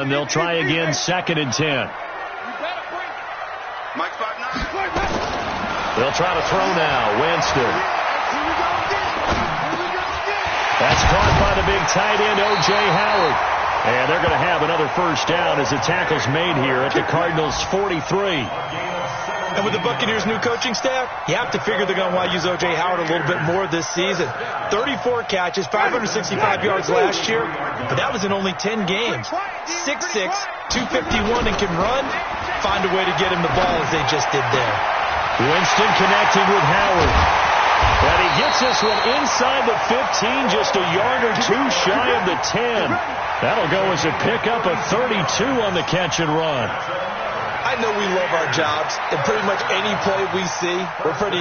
And they'll try again, 2nd and 10. They'll try to throw now. Winston. That's caught by the big tight end, O.J. Howard. And they're going to have another first down as the tackle's made here at the Cardinals' 43. And with the Buccaneers' new coaching staff, you have to figure they're going to want to use O.J. Howard a little bit more this season. 34 catches, 565 yards last year, but that was in only 10 games. 6'6", 251, and can run. Find a way to get him the ball as they just did there. Winston connecting with Howard. And he gets this one inside the 15, just a yard or two shy of the 10. That'll go as a pickup of 32 on the catch and run. I know we love our jobs, and pretty much any play we see, we're pretty,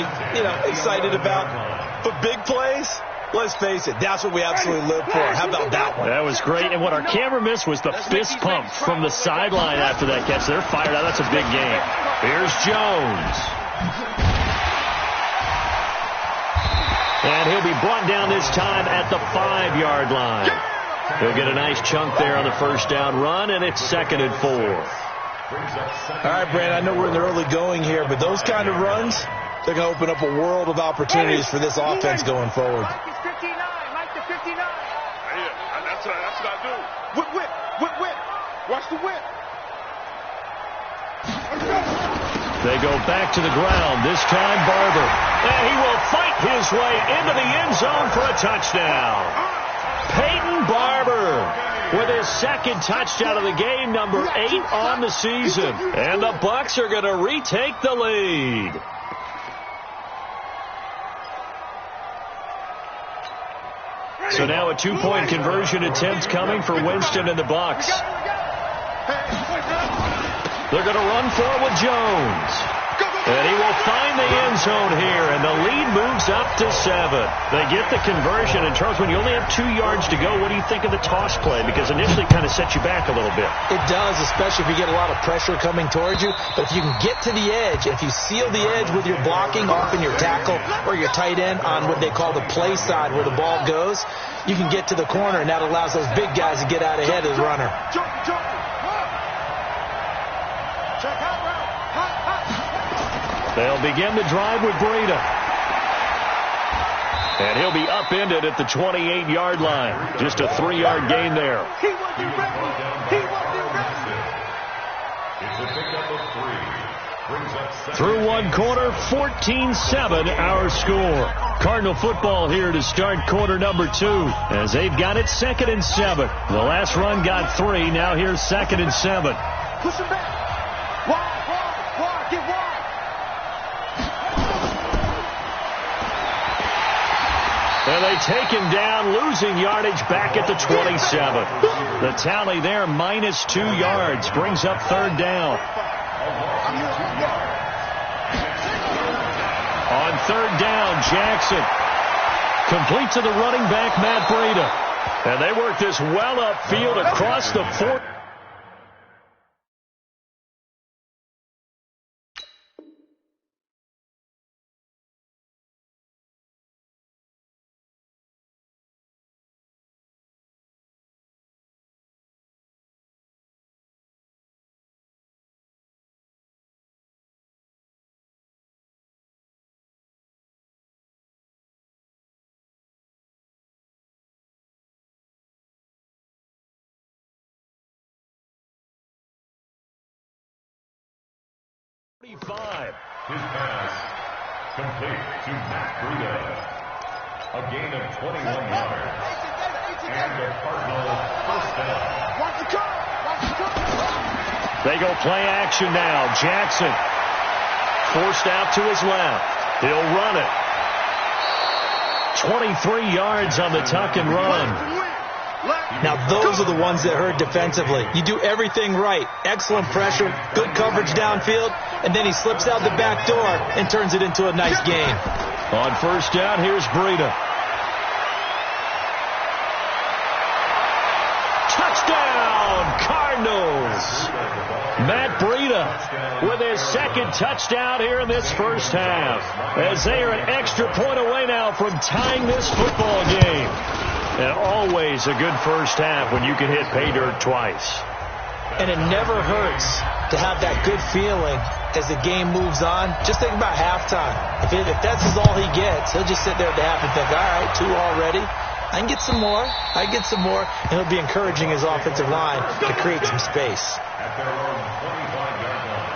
excited about. But big plays, let's face it, that's what we absolutely live for. How about that one? That was great, and what our camera missed was the fist pump from the sideline after that catch. They're fired out. That's a big game. Here's Jones. And he'll be brought down this time at the 5-yard line. He'll get a nice chunk there on the first down run, and it's 2nd and 4. All right, Brand, I know we're in the early going here, but those kind of runs, they're going to open up a world of opportunities for this offense going forward. Mike to 59. That's what I do. Whip. Watch the whip. They go back to the ground, this time Barber. And he will fight his way into the end zone for a touchdown. Peyton Barber with his 2nd touchdown of the game, number 8 on the season. And the Bucs are going to retake the lead. So now a 2-point conversion attempt coming for Winston and the Bucs. They're going to run for it with Jones. And he will find the end zone here, and the lead moves up to 7. They get the conversion, and Charles, when you only have 2 yards to go, what do you think of the toss play? Because initially it kind of sets you back a little bit. It does, especially if you get a lot of pressure coming towards you. But if you can get to the edge, if you seal the edge with your blocking, often your tackle or your tight end on what they call the play side where the ball goes, you can get to the corner, and that allows those big guys to get out ahead of the runner. They'll begin the drive with Breida. And he'll be upended at the 28-yard line. Just a 3-yard gain there. He wasn't ready. It's a pickup of 3. Through one quarter, 14-7 our score. Cardinal football here to start quarter number 2. As they've got it 2nd and 7. The last run got 3. Now here's 2nd and 7. Push him back. Wide. Get wide. And they take him down, losing yardage back at the 27. The tally there, -2 yards, brings up 3rd down. On 3rd down, Jackson. Complete to the running back, Matt Breida. And they work this well upfield across the 4. His pass complete to Matt Breida. A gain of 21 yards. And the Cardinals first down. They go play action now. Jackson forced out to his left. He'll run it. 23 yards on the tuck and run. Now, those are the ones that hurt defensively. You do everything right. Excellent pressure, good coverage downfield, and then he slips out the back door and turns it into a nice gain. On first down, here's Breida. Touchdown, Cardinals! Matt Breida with his 2nd touchdown here in this first half, as they are an extra point away now from tying this football game. And always a good first half when you can hit pay dirt twice. And it never hurts to have that good feeling as the game moves on. Just think about halftime. If that's all he gets, he'll just sit there at the half and think, all right, 2 already. I can get some more. And he'll be encouraging his offensive line to create some space. At their own 25-yard line.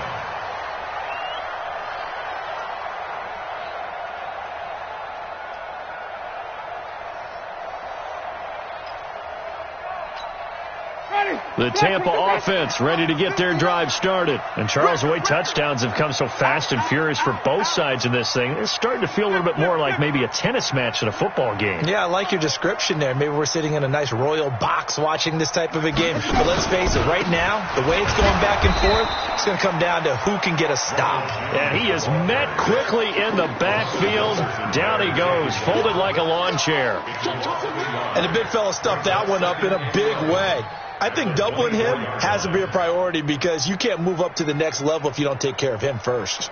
The Tampa offense ready to get their drive started. And Charles, the way touchdowns have come so fast and furious for both sides in this thing, it's starting to feel a little bit more like maybe a tennis match in a football game. Yeah, I like your description there. Maybe we're sitting in a nice royal box watching this type of a game. But let's face it, right now, the way it's going back and forth, it's going to come down to who can get a stop. Yeah, he is met quickly in the backfield. Down he goes, folded like a lawn chair. And the big fella stuffed that one up in a big way. I think doubling him has to be a priority because you can't move up to the next level if you don't take care of him first.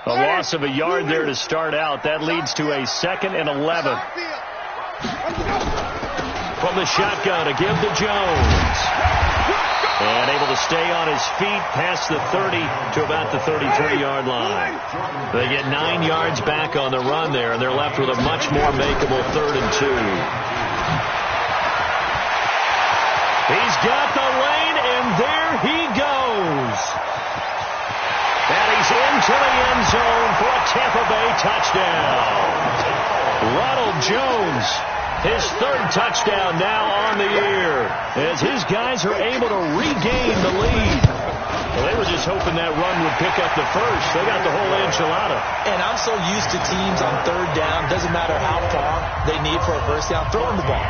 A loss of a yard there to start out. That leads to a 2nd and 11. From the shotgun, a give to Jones. And able to stay on his feet past the 30 to about the 33-yard line. They get 9 yards back on the run there, and they're left with a much more makeable 3rd and 2. He's got the lane, and there he goes. And he's into the end zone for a Tampa Bay touchdown. Ronald Jones, his 3rd touchdown now on the year, as his guys are able to regain the lead. Well, they were just hoping that run would pick up the first. They got the whole enchilada. And I'm so used to teams on 3rd down, doesn't matter how far they need for a first down, throwing the ball.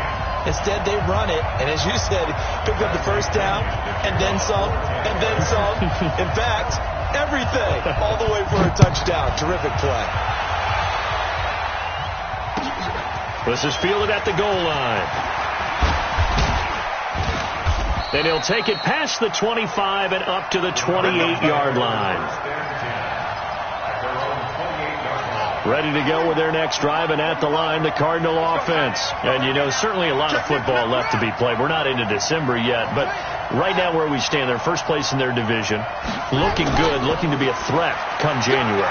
Instead, they run it, and as you said, pick up the first down, and then some, and then some. In fact, everything, all the way for a touchdown. Terrific play. This is fielded at the goal line. Then he'll take it past the 25 and up to the 28-yard line. Ready to go with their next drive, and at the line, the Cardinal offense. And, you know, certainly a lot of football left to be played. We're not into December yet, but right now where we stand, they're first place in their division. Looking good, looking to be a threat come January.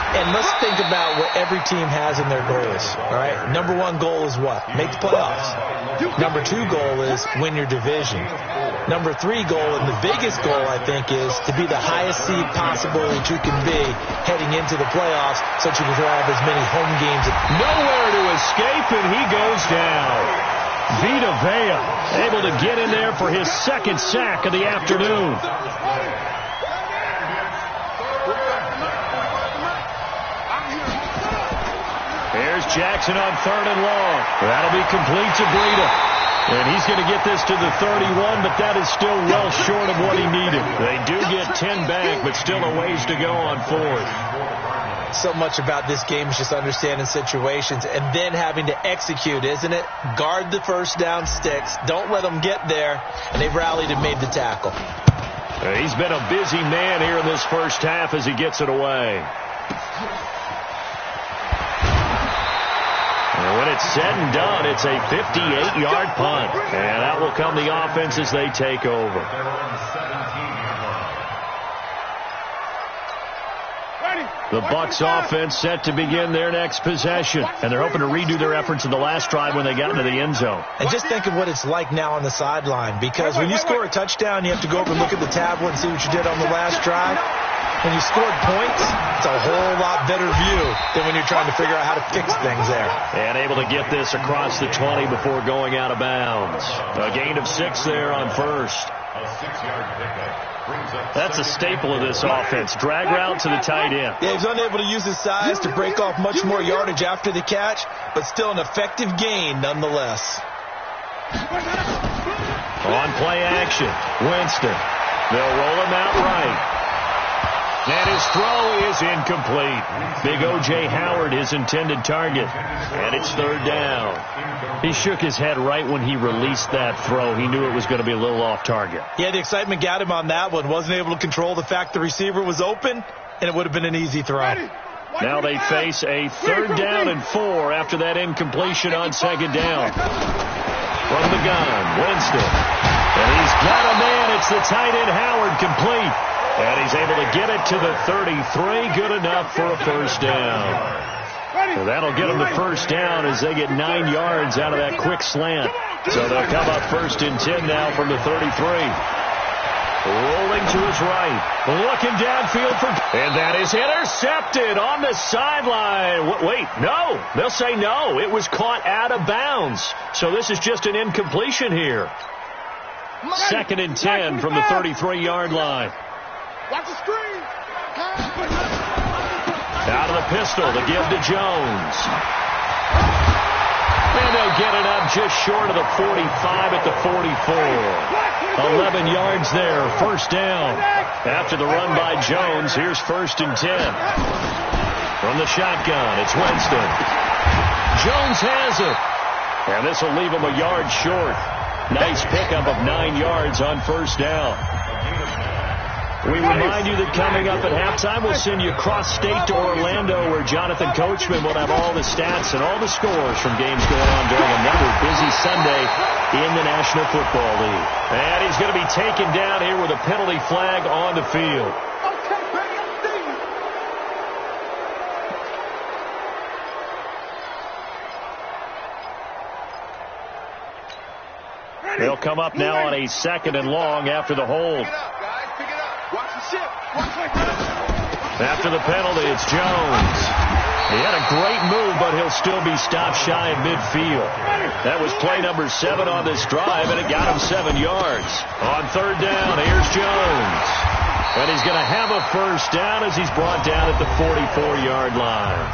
And let's think about what every team has in their goals, all right? Number 1 goal is what? Make the playoffs. Number 2 goal is win your division. Number 3 goal, and the biggest goal, I think, is to be the highest seed possible that you can be heading into the playoffs so that you can have as many home games. Nowhere to escape, and he goes down. Vita Vea able to get in there for his 2nd sack of the afternoon. Here's Jackson on 3rd and long. That'll be complete to Breida. And he's going to get this to the 31, but that is still well short of what he needed. They do get 10 back, but still a ways to go on 4th. So much about this game is just understanding situations and then having to execute, isn't it? Guard the first down sticks. Don't let them get there. And they've rallied and made the tackle. He's been a busy man here in this first half as he gets it away. And when it's said and done, it's a 58-yard punt. And that will come the offense as they take over. The Bucs offense set to begin their next possession. And they're hoping to redo their efforts in the last drive when they got into the end zone. And just think of what it's like now on the sideline. Because when you score a touchdown, you have to go over and look at the tablet and see what you did on the last drive. When you scored points, it's a whole lot better view than when you're trying to figure out how to fix things there. And able to get this across the 20 before going out of bounds. A gain of 6 there on 1st. A 6-yard pickup. That's a staple of this offense. Drag route to the tight end. Yeah, he's unable to use his size to break off much more yardage after the catch, but still an effective gain nonetheless. On play action, Winston. They'll roll him out right. And his throw is incomplete. Big O.J. Howard, his intended target. And it's 3rd down. He shook his head right when he released that throw. He knew it was going to be a little off target. Yeah, the excitement got him on that one. Wasn't able to control the fact the receiver was open, and it would have been an easy throw. Now they face a 3rd down and 4 after that incompletion on 2nd down. From the gun, Winston. And he's got a man. It's the tight end, Howard, complete. And he's able to get it to the 33. Good enough for a 1st down. So that'll get them the 1st down as they get 9 yards out of that quick slant. So they'll come up 1st and 10 now from the 33. Rolling to his right. Looking downfield for... And that is intercepted on the sideline. Wait, no. They'll say no. It was caught out of bounds. So this is just an incompletion here. 2nd and 10 from the 33-yard line. Watch the screen. Out of the pistol to give to Jones. And they'll get it up just short of the 45 at the 44. 11 yards there, 1st down. After the run by Jones, here's 1st and 10. From the shotgun, it's Winston. Jones has it. And this will leave him a yard short. Nice pickup of 9 yards on 1st down. We remind you that coming up at halftime, we'll send you cross-state to Orlando, where Jonathan Coachman will have all the stats and all the scores from games going on during another busy Sunday in the National Football League. And he's going to be taken down here with a penalty flag on the field. They'll come up now on a 2nd and long after the hold. After the penalty, it's Jones. He had a great move, but he'll still be stopped shy of midfield. That was play number 7 on this drive, and it got him 7 yards. On 3rd down, here's Jones. And he's going to have a 1st down as he's brought down at the 44-yard line.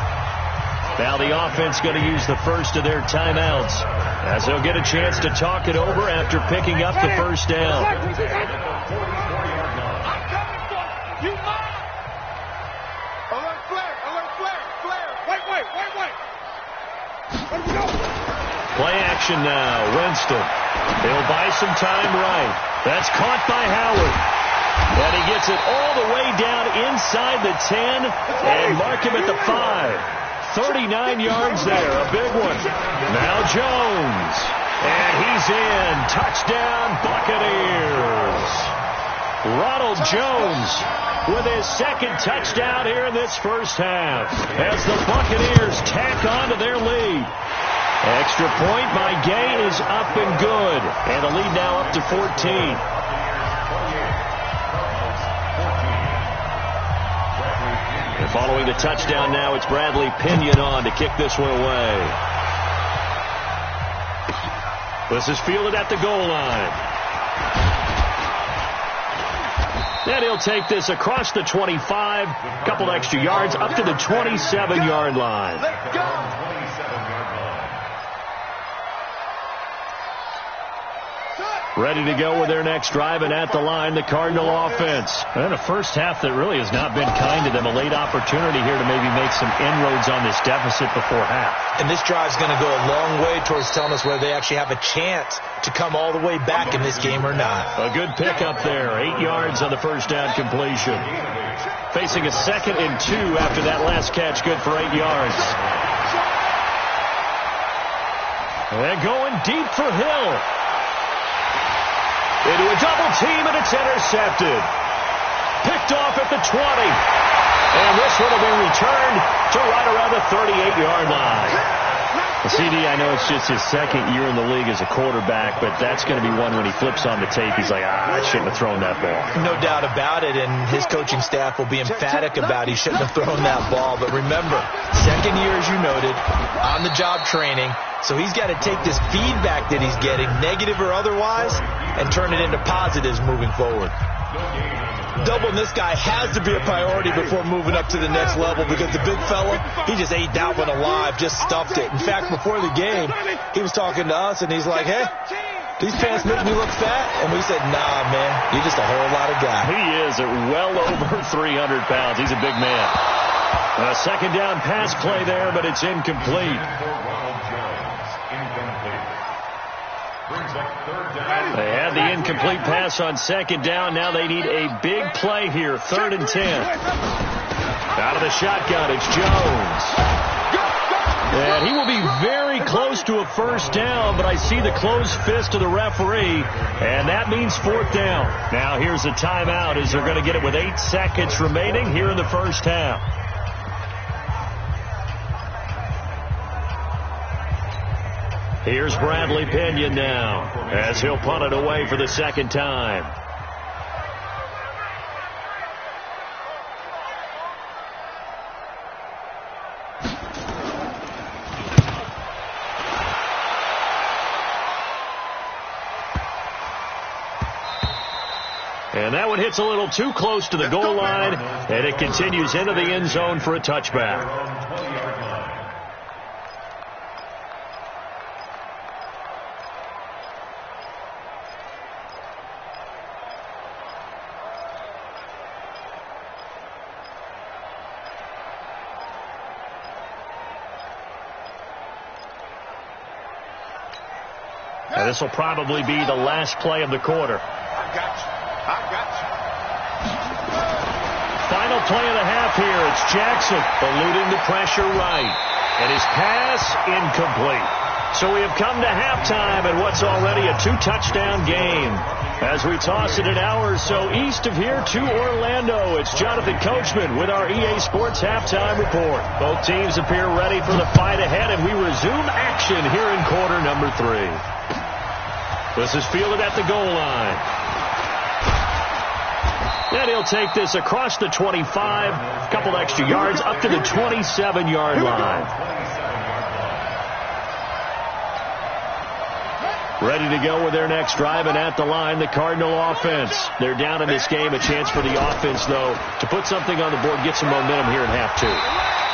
Now the offense going to use the first of their timeouts as they'll get a chance to talk it over after picking up the 1st down. Play action now. Winston. He'll buy some time right. That's caught by Howard. And he gets it all the way down inside the 10 and mark him at the 5. 39 yards there. A big one. Now Jones. And he's in. Touchdown, Buccaneers. Ronald Jones with his 2nd touchdown here in this 1st half as the Buccaneers tack on to their lead. Extra point by Gay is up and good. And the lead now up to 14. And following the touchdown now, it's Bradley Pinion on to kick this one away. This is fielded at the goal line. And he'll take this across the 25, couple extra yards, up to the 27-yard line. Let's go. Ready to go with their next drive, and at the line, the Cardinal offense. And a 1st half that really has not been kind to them. A late opportunity here to maybe make some inroads on this deficit before half. And this drive's going to go a long way towards telling us whether they actually have a chance to come all the way back in this game or not. A good pickup there. 8 yards on the 1st down completion. Facing a 2nd and 2 after that last catch. Good for 8 yards. And going deep for Hill. Into a double team, and it's intercepted. Picked off at the 20. And this one will be returned to right around the 38-yard line. CD, I know it's just his 2nd year in the league as a quarterback, but that's going to be one when he flips on the tape, he's like, I shouldn't have thrown that ball. No doubt about it, and his coaching staff will be emphatic about he shouldn't have thrown that ball. But remember, 2nd year, as you noted, on-the-job training, so he's got to take this feedback that he's getting, negative or otherwise, and turn it into positives moving forward. Doubling this guy has to be a priority before moving up to the next level, because the big fella, he just ate that one alive, just stuffed it. In fact, before the game, he was talking to us, and he's like, hey, these pants make me look fat? And we said, nah, man, you're just a whole lot of guy. He is at well over 300 pounds. He's a big man. A 2nd down pass play there, but it's incomplete. They had the incomplete pass on 2nd down. Now they need a big play here. 3rd and 10. Out of the shotgun, it's Jones. And he will be very close to a first down, but I see the closed fist of the referee, and that means fourth down. Now here's a timeout as they're going to get it with 8 seconds remaining here in the first half. Here's Bradley Pinion now as he'll punt it away for the second time. And that one hits a little too close to the goal line, and it continues into the end zone for a touchback. And this will probably be the last play of the quarter. Final play of the half here. It's Jackson eluding the pressure right. And his pass incomplete. So we have come to halftime in what's already a 2-touchdown game. As we toss it an hour or so east of here to Orlando, it's Jonathan Coachman with our EA Sports Halftime Report. Both teams appear ready for the fight ahead, and we resume action here in quarter number 3. This is fielded at the goal line. And he'll take this across the 25, a couple extra yards, up to the 27-yard line. Ready to go with their next drive, and at the line, the Cardinal offense. They're down in this game. A chance for the offense, though, to put something on the board, get some momentum here in half 2.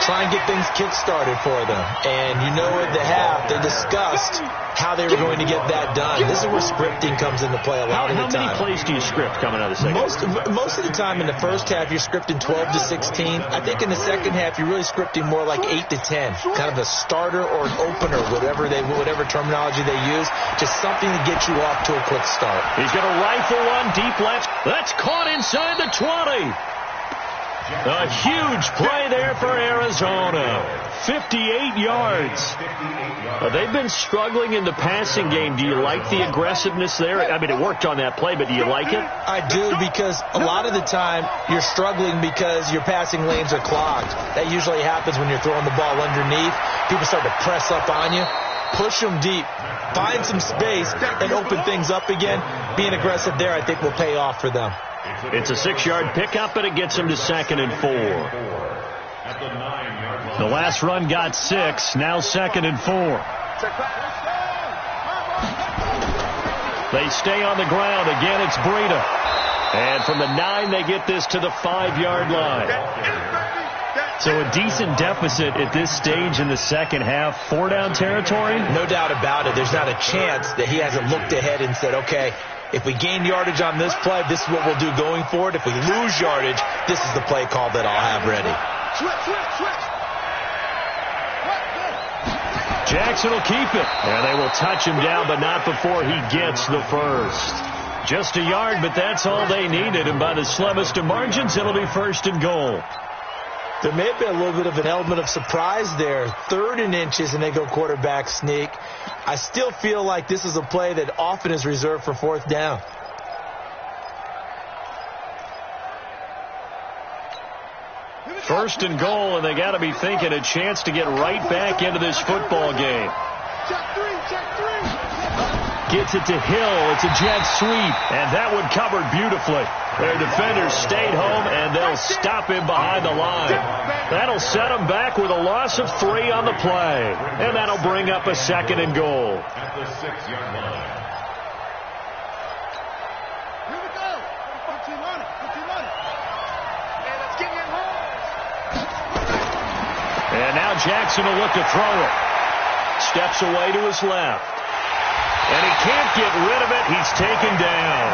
Try and get things kick-started for them. And you know at the half, they discussed how they were going to get that done. This is where scripting comes into play a lot of the time. How many plays do you script coming out of the second? Most of the time in the first half, you're scripting 12 to 16. I think in the second half, you're really scripting more like 8 to 10. Kind of a starter or an opener, whatever terminology they use. Just something to get you off to a quick start. He's going to rifle one deep left. That's caught inside the 20. A huge play there for Arizona. 58 yards. They've been struggling in the passing game. Do you like the aggressiveness there? I mean, it worked on that play, but do you like it? I do, because a lot of the time you're struggling because your passing lanes are clogged. That usually happens when you're throwing the ball underneath. People start to press up on you. Push them deep. Find some space and open things up again. Being aggressive there, I think, will pay off for them. It's a 6-yard pickup, and it gets him to 2nd and 4. The last run got 6, now 2nd and 4. They stay on the ground. Again, it's Breida. And from the 9, they get this to the 5-yard line. So a decent deficit at this stage in the second half. 4-down territory? No doubt about it. There's not a chance that he hasn't looked ahead and said, okay, if we gain yardage on this play, this is what we'll do going forward. If we lose yardage, this is the play call that I'll have ready. Jackson will keep it. And they will touch him down, but not before he gets the first. Just a yard, but that's all they needed. And by the slimmest of margins, it'll be 1st and goal. There may have been a little bit of an element of surprise there. 3rd and inches, and they go quarterback sneak. I still feel like this is a play that often is reserved for 4th down. First and goal, and they got to be thinking a chance to get right back into this football game. Gets it to Hill. It's a jet sweep, and that one covered beautifully. Their defenders stayed home, and they'll stop him behind the line. That'll set him back with a loss of 3 on the play, and that'll bring up a 2nd and goal. At the 6-yard line. Here we go. Put team on it. And let's get him home. And now Jackson will look to throw it. Steps away to his left. And he can't get rid of it. He's taken down.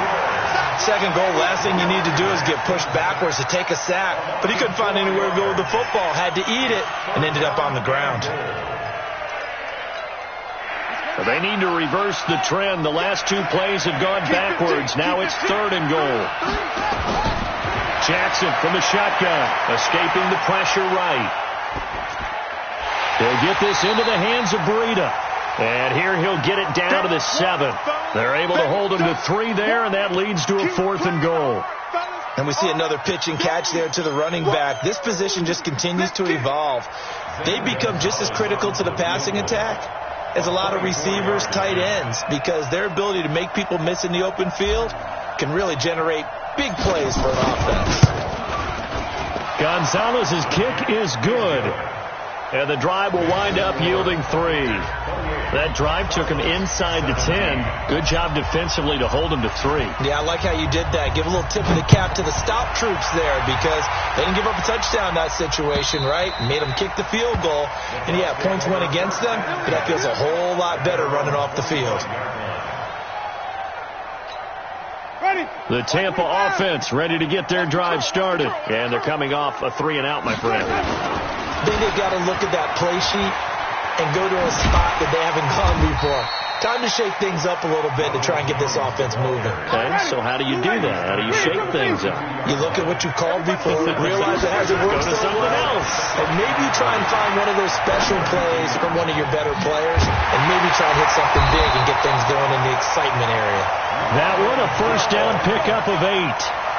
2nd goal, last thing you need to do is get pushed backwards to take a sack. But he couldn't find anywhere to go with the football. Had to eat it and ended up on the ground. They need to reverse the trend. The last two plays have gone backwards. Now it's 3rd and goal. Jackson from the shotgun, escaping the pressure right. He'll get this into the hands of Breida. And here he'll get it down to the 7. They're able to hold him to 3 there, and that leads to a 4th and goal. And we see another pitch and catch there to the running back. This position just continues to evolve. They become just as critical to the passing attack as a lot of receivers, tight ends, because their ability to make people miss in the open field can really generate big plays for an offense. Gonzalez's kick is good. And the drive will wind up yielding 3. That drive took him inside the 10. Good job defensively to hold him to 3. Yeah, I like how you did that. Give a little tip of the cap to the stop troops there, because they didn't give up a touchdown in that situation, right? Made them kick the field goal. And, yeah, points went against them, but that feels a whole lot better running off the field. The Tampa offense ready to get their drive started. And they're coming off a 3-and-out, my friend. I think they've got to look at that play sheet and go to a spot that they haven't gone before. Time to shake things up a little bit to try and get this offense moving. Okay, so how do you do that? How do you shake things up? You look at what you called before, realize it hasn't worked so well, and maybe you try and find one of those special plays from one of your better players, and maybe try and hit something big and get things going in the excitement area. That one, a first down pickup of 8.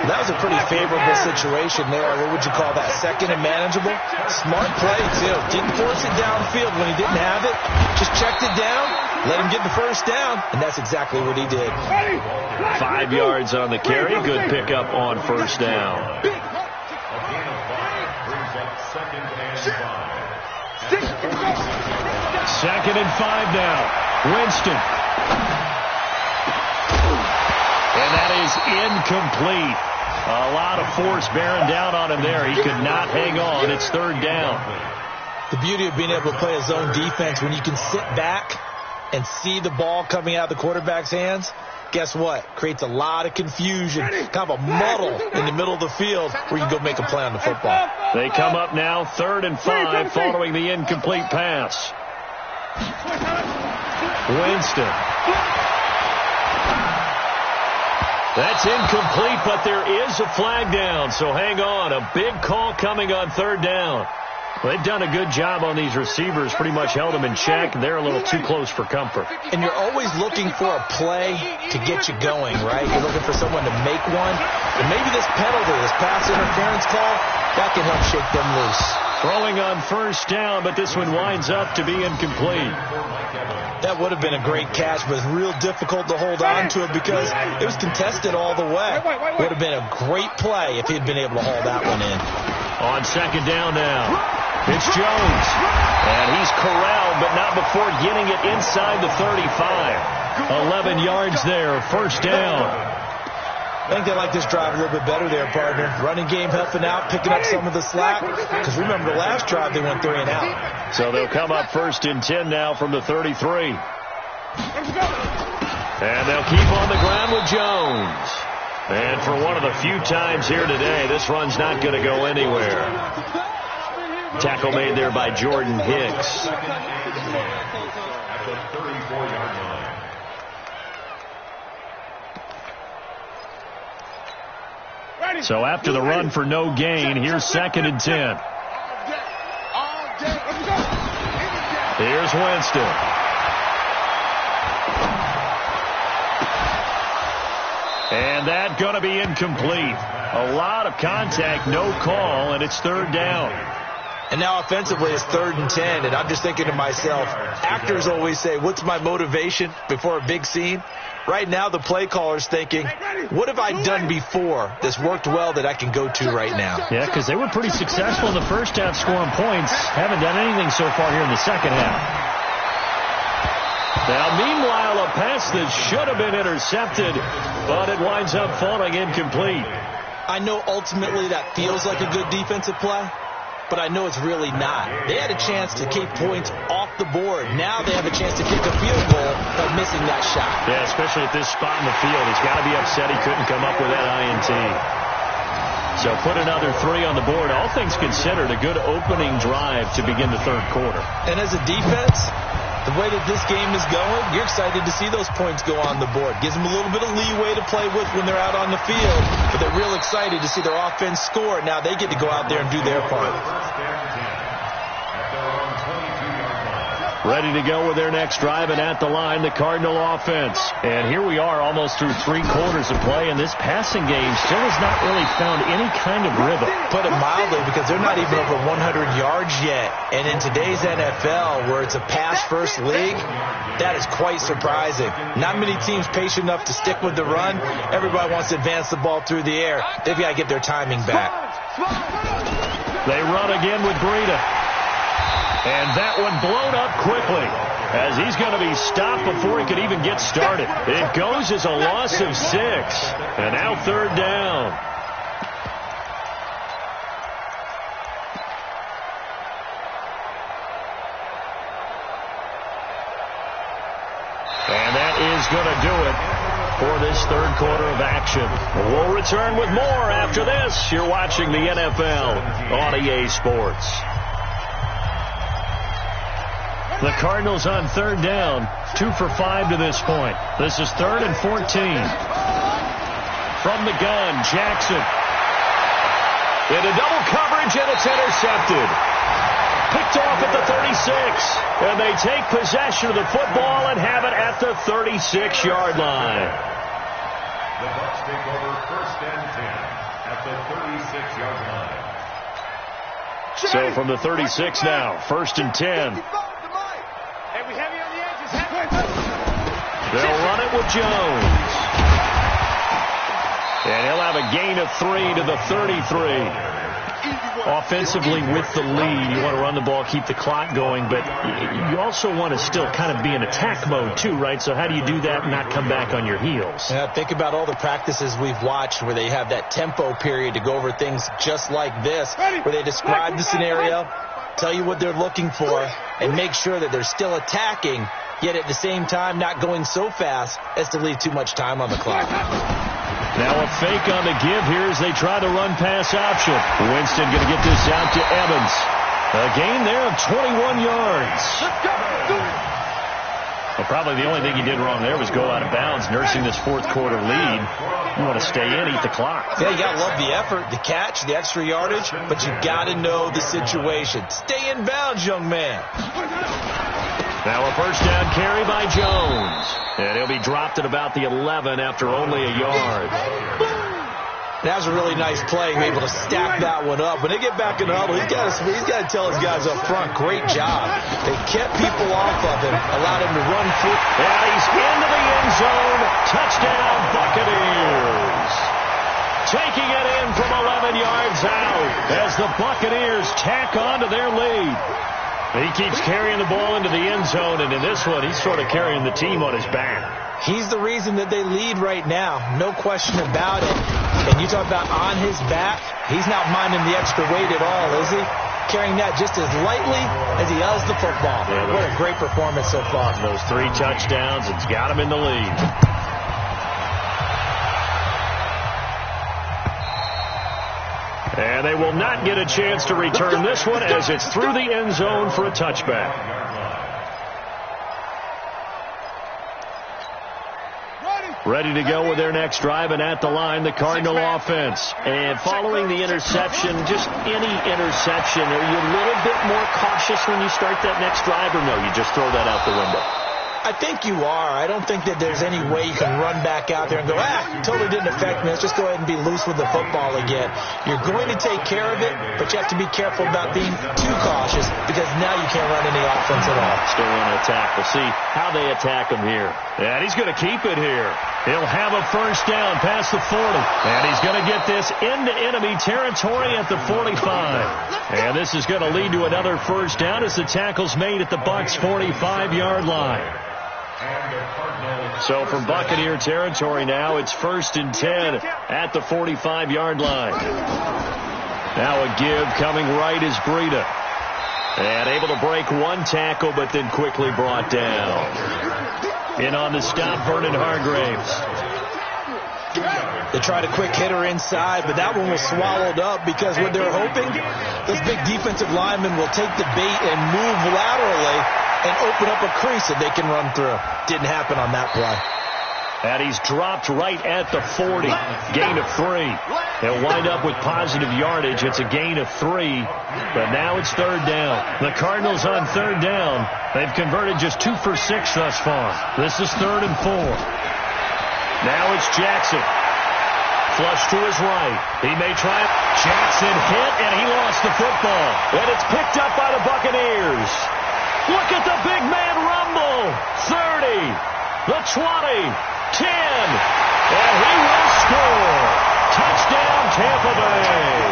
That was a pretty favorable situation there. What would you call that? Second and manageable? Smart play, too. Didn't force it downfield when he didn't have it. Just checked it down, let him get the first down, and that's exactly what he did. 5 yards on the carry. Good pickup on first down. Second and 5 now. Winston. And that is incomplete. A lot of force bearing down on him there. He could not hang on. It's 3rd down. The beauty of being able to play a zone defense, when you can sit back and see the ball coming out of the quarterback's hands, guess what? Creates a lot of confusion, kind of a muddle in the middle of the field where you can go make a play on the football. They come up now 3rd and 5 following the incomplete pass. Winston. That's incomplete, but there is a flag down, so hang on. A big call coming on 3rd down. Well, they've done a good job on these receivers, pretty much held them in check. They're a little too close for comfort. And you're always looking for a play to get you going, right? You're looking for someone to make one. And maybe this penalty, this pass interference call, that can help shake them loose. Throwing on first down, but this one winds up to be incomplete. That would have been a great catch, but it's real difficult to hold on to it because it was contested all the way. Would have been a great play if he'd been able to haul that one in. On second down now, it's Jones. And he's corralled, but not before getting it inside the 35. 11 yards there, first down. I think they like this drive a little bit better there, partner. Running game helping out, picking up some of the slack. Because remember, the last drive they went 3-and-out. So they'll come up 1st and 10 now from the 33. And they'll keep on the ground with Jones. And for one of the few times here today, this run's not going to go anywhere. Tackle made there by Jordan Hicks. So after the run for no gain, here's 2nd and 10. Here's Winston. And that's going to be incomplete. A lot of contact, no call, and it's 3rd down. And now offensively it's 3rd and 10, and I'm just thinking to myself, actors always say, what's my motivation before a big scene? Right now the play caller's thinking, what have I done before that's worked well that I can go to right now? Yeah, because they were pretty successful in the first half scoring points. Haven't done anything so far here in the second half. Now, meanwhile, a pass that should have been intercepted, but it winds up falling incomplete. I know ultimately that feels like a good defensive play, but I know it's really not. They had a chance to keep points off the board. Now they have a chance to kick a field goal by missing that shot. Yeah, especially at this spot in the field. He's got to be upset he couldn't come up with that INT. So put another 3 on the board. All things considered, a good opening drive to begin the third quarter. And as a defense, the way that this game is going, you're excited to see those points go on the board. Gives them a little bit of leeway to play with when they're out on the field, but they're real excited to see their offense score. Now they get to go out there and do their part. Ready to go with their next drive, and at the line, the Cardinal offense. And here we are almost through 3 quarters of play, and this passing game still has not really found any kind of rhythm. Put it mildly, because they're not even over 100 yards yet. And in today's NFL, where it's a pass-first league, that is quite surprising. Not many teams patient enough to stick with the run. Everybody wants to advance the ball through the air. They've got to get their timing back. They run again with Breida. And that one blown up quickly as he's going to be stopped before he could even get started. It goes as a loss of 6. And now third down. And that is going to do it for this third quarter of action. We'll return with more after this. You're watching the NFL on EA Sports. The Cardinals on third down, 2 for 5 to this point. This is 3rd and 14. From the gun, Jackson. Into double coverage, and it's intercepted. Picked off at the 36. And they take possession of the football and have it at the 36-yard line. The Bucs take over 1st and 10 at the 36-yard line. So from the 36 now, 1st and 10. They'll run it with Jones. And he'll have a gain of 3 to the 33. Offensively with the lead, you want to run the ball, keep the clock going, but you also want to still kind of be in attack mode too, right? So how do you do that and not come back on your heels? Yeah, think about all the practices we've watched where they have that tempo period to go over things just like this, where they describe the scenario, tell you what they're looking for, and make sure that they're still attacking, yet at the same time not going so fast as to leave too much time on the clock. Now a fake on the give here as they try to run pass option. Winston going to get this out to Evans. A gain there of 21 yards. Well, probably the only thing he did wrong there was go out of bounds, nursing this fourth quarter lead. You want to stay in, eat the clock. Yeah, you got to love the effort, the catch, the extra yardage, but you got to know the situation. Stay in bounds, young man. Now a first down carry by Jones. And he'll be dropped at about the 11 after only a yard. That was a really nice play, able to stack that one up. When they get back in the huddle, he's got to tell his guys up front, great job. They kept people off of him, allowed him to run through. And he's into the end zone. Touchdown, Buccaneers. Taking it in from 11 yards out as the Buccaneers tack on to their lead. He keeps carrying the ball into the end zone, and in this one, he's sort of carrying the team on his back. He's the reason that they lead right now, no question about it. And you talk about on his back, he's not minding the extra weight at all, is he? Carrying that just as lightly as he does the football. Yeah, what a great performance so far. Those 3 touchdowns, it's got him in the lead. And they will not get a chance to return this one as it's through the end zone for a touchback. Ready to go with their next drive, and at the line, the Cardinal offense. And following the interception, just any interception, are you a little bit more cautious when you start that next drive, or no, you just throw that out the window? I think you are. I don't think that there's any way you can run back out there and go, totally didn't affect me. Let's just go ahead and be loose with the football again. You're going to take care of it, but you have to be careful about being too cautious because now you can't run any offense at all. Still want to attack. We'll see how they attack him here. And he's going to keep it here. He'll have a first down past the 40. And he's going to get this into enemy territory at the 45. And this is going to lead to another first down as the tackle's made at the Bucs' 45-yard line. So from Buccaneer territory now, it's 1st and 10 at the 45-yard line. Now a give coming right is Breida. And able to break one tackle, but then quickly brought down. In on the stop, Vernon Hargreaves. They tried a quick hitter inside, but that one was swallowed up because what they're hoping, those big defensive linemen will take the bait and move laterally and open up a crease that they can run through. Didn't happen on that play. And he's dropped right at the 40. Gain of 3. He'll wind up with positive yardage. It's a gain of 3. But now it's third down. The Cardinals on third down. They've converted just 2 for 6 thus far. This is 3rd and 4. Now it's Jackson. Flush to his right. He may try. Jackson hit, and he lost the football. And it's picked up by the Buccaneers. Look at the big man rumble. 30. The 20. 10, and he will score. Touchdown, Tampa Bay.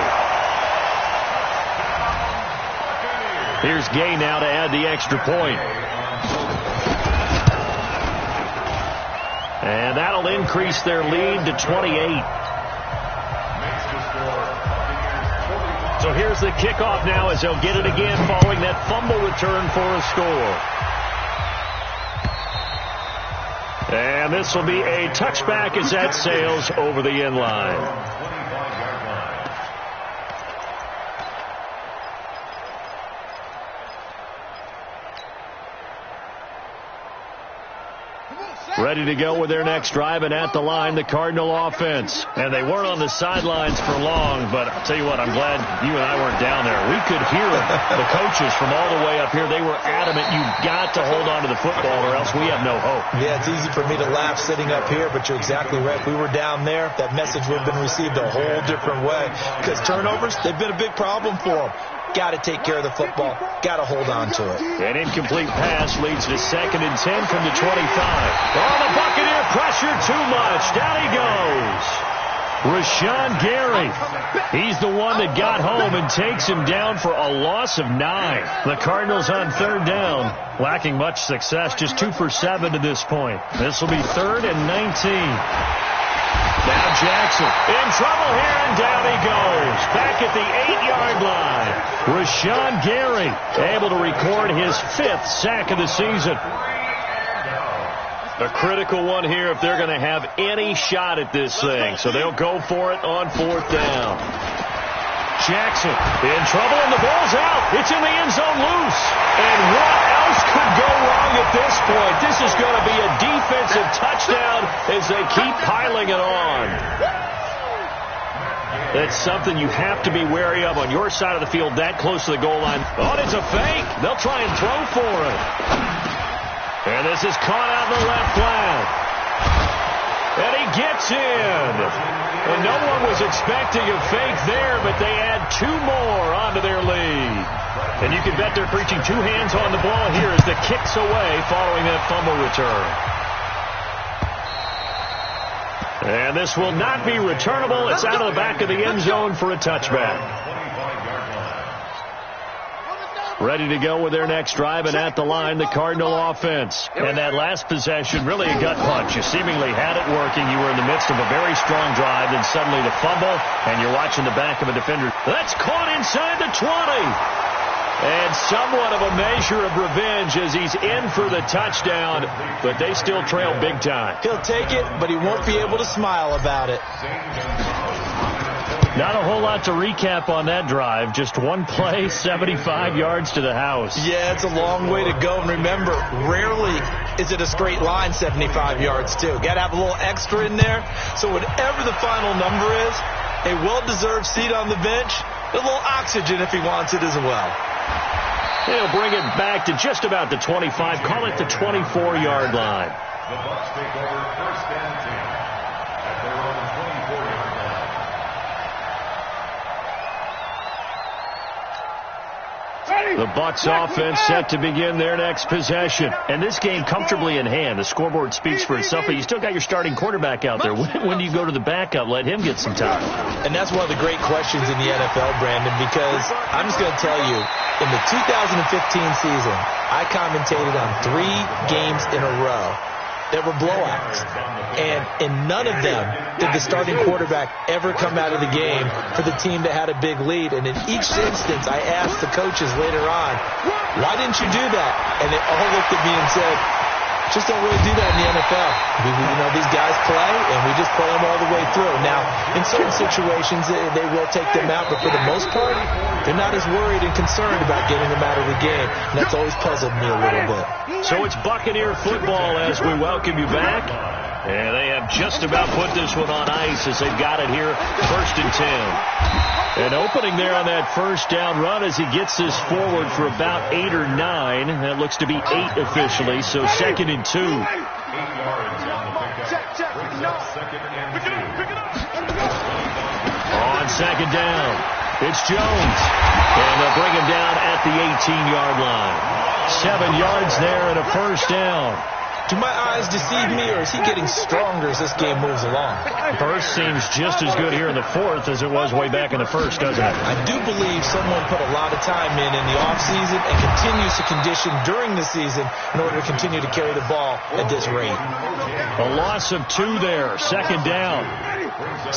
Here's Gay now to add the extra point. And that'll increase their lead to 28. So here's the kickoff now as they'll get it again following that fumble return for a score. And this will be a touchback as that sails over the end line. Ready to go with their next drive, and at the line, the Cardinal offense. And they weren't on the sidelines for long, but I'll tell you what, I'm glad you and I weren't down there. We could hear the coaches from all the way up here. They were adamant, you've got to hold on to the football or else we have no hope. Yeah, it's easy for me to laugh sitting up here, but you're exactly right. If we were down there, that message would have been received a whole different way. Because turnovers, they've been a big problem for them. Got to take care of the football. Got to hold on to it. An incomplete pass leads to 2nd and 10 from the 25. Oh, the Buccaneer pressure too much. Down he goes. Rashawn Gary. He's the one that got home and takes him down for a loss of 9. The Cardinals on third down, lacking much success, just 2 for 7 to this point. This will be 3rd and 19. Now Jackson in trouble here, and down he goes. Back at the 8-yard line. Rashawn Gary able to record his 5th sack of the season. A critical one here if they're going to have any shot at this thing. So they'll go for it on 4th down. Jackson in trouble, and the ball's out. It's in the end zone loose. And what else could go wrong at this point? This is going to be a defensive touchdown as they keep piling it on. That's something you have to be wary of on your side of the field that close to the goal line. Oh, it's a fake. They'll try and throw for it. And this is caught out in the left flat. And he gets in. And no one was expecting a fake there, but they add 2 more onto their lead. And you can bet they're preaching 2 hands on the ball here as the kick's away following that fumble return. And this will not be returnable. It's out of the back of the end zone for a touchback. Ready to go with their next drive, and at the line, the Cardinal offense. And that last possession, really a gut punch. You seemingly had it working. You were in the midst of a very strong drive, then suddenly the fumble, and you're watching the back of a defender. That's caught inside the 20. And somewhat of a measure of revenge as he's in for the touchdown, but they still trail big time. He'll take it, but he won't be able to smile about it. Not a whole lot to recap on that drive. Just one play, 75 yards to the house. Yeah, it's a long way to go. And remember, rarely is it a straight line 75 yards, too. Got to have a little extra in there. So whatever the final number is, a well-deserved seat on the bench, a little oxygen if he wants it as well. They'll bring it back to just about the 25. Call it the 24-yard line. The Bucs take over 1st and 10 at their own 24-yard line. The Bucs offense set to begin their next possession. And this game comfortably in hand. The scoreboard speaks for itself, but you still got your starting quarterback out there. When do you go to the backup? Let him get some time. And that's one of the great questions in the NFL, Brandon, because I'm just going to tell you, in the 2015 season, I commentated on 3 games in a row that were blowouts. And in none of them did the starting quarterback ever come out of the game for the team that had a big lead. And in each instance, I asked the coaches later on, why didn't you do that? And they all looked at me and said, Just don't really do that in the NFL. These guys play, and we just play them all the way through. Now, in certain situations, they will take them out, but for the most part, they're not as worried and concerned about getting them out of the game, and that's always puzzled me a little bit. So it's Buccaneer football as we welcome you back. And they have just about put this one on ice as they've got it here, 1st and 10. And opening there on that first down run as he gets this forward for about 8 or 9. That looks to be 8 officially, so 2nd and 2. 8 yards on the pickup. Brings up 2nd and 2. On 2nd down, it's Jones. And they'll bring him down at the 18-yard line. 7 yards there and a first down. Do my eyes deceive me, or is he getting stronger as this game moves along? Burst seems just as good here in the 4th as it was way back in the 1st, doesn't it? I do believe someone put a lot of time in the offseason and continues to condition during the season in order to continue to carry the ball at this rate. A loss of 2 there, 2nd down.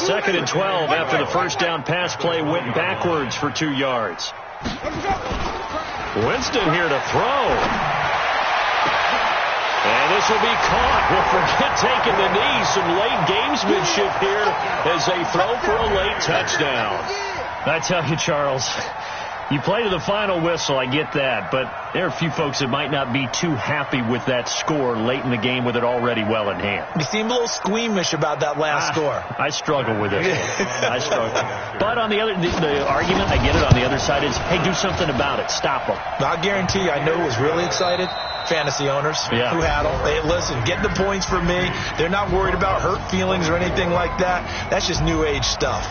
2nd and 12 after the first down pass play went backwards for 2 yards. Winston here to throw. And this will be caught. We'll forget taking the knee. Some late gamesmanship here as they throw for a late touchdown. I tell you, Charles, you play to the final whistle, I get that. But there are a few folks that might not be too happy with that score late in the game with it already well in hand. You seem a little squeamish about that last score. I struggle with it. I struggle. But on the argument, I get it, on the other side is, hey, do something about it. Stop them. I guarantee you, I know who was really excited. Fantasy owners who had them. Hey, listen, get the points for me. They're not worried about hurt feelings or anything like that. That's just new age stuff.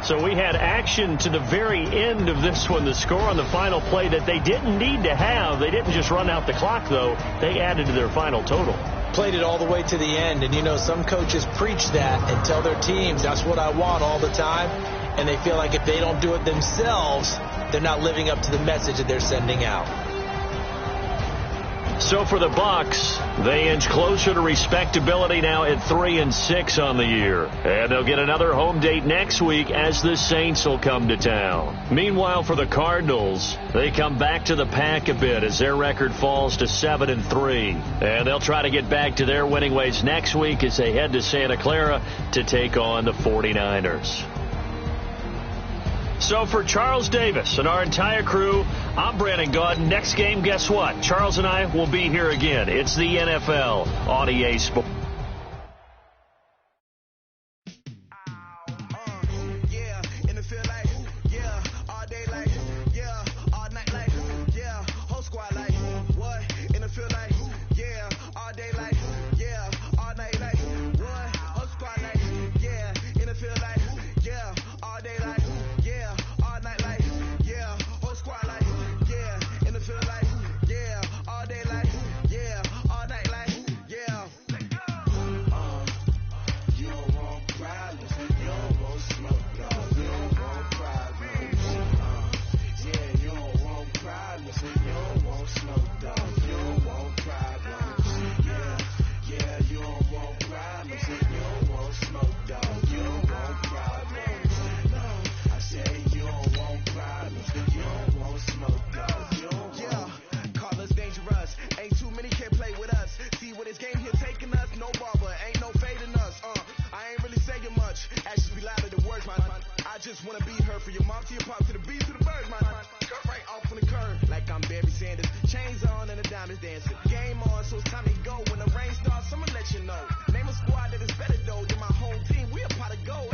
So we had action to the very end of this one, the score on the final play that they didn't need to have. They didn't just run out the clock, though. They added to their final total. Played it all the way to the end. And, some coaches preach that and tell their teams, that's what I want all the time. And they feel like if they don't do it themselves, they're not living up to the message that they're sending out. So for the Bucs, they inch closer to respectability now at 3-6 on the year. And they'll get another home date next week as the Saints will come to town. Meanwhile, for the Cardinals, they come back to the pack a bit as their record falls to 7-3. And they'll try to get back to their winning ways next week as they head to Santa Clara to take on the 49ers. So for Charles Davis and our entire crew, I'm Brandon Gaudin. Next game, guess what? Charles and I will be here again. It's the NFL on EA Sports. just wanna be her for your mom to your pop to the beat to the birds, man. Skirt right off on the curb like I'm Barry Sanders. Chains on and the diamonds dancing. Game on, so it's time to go. When the rain starts, I'ma let you know. Name a squad that is better though than my home team. We a pot of gold.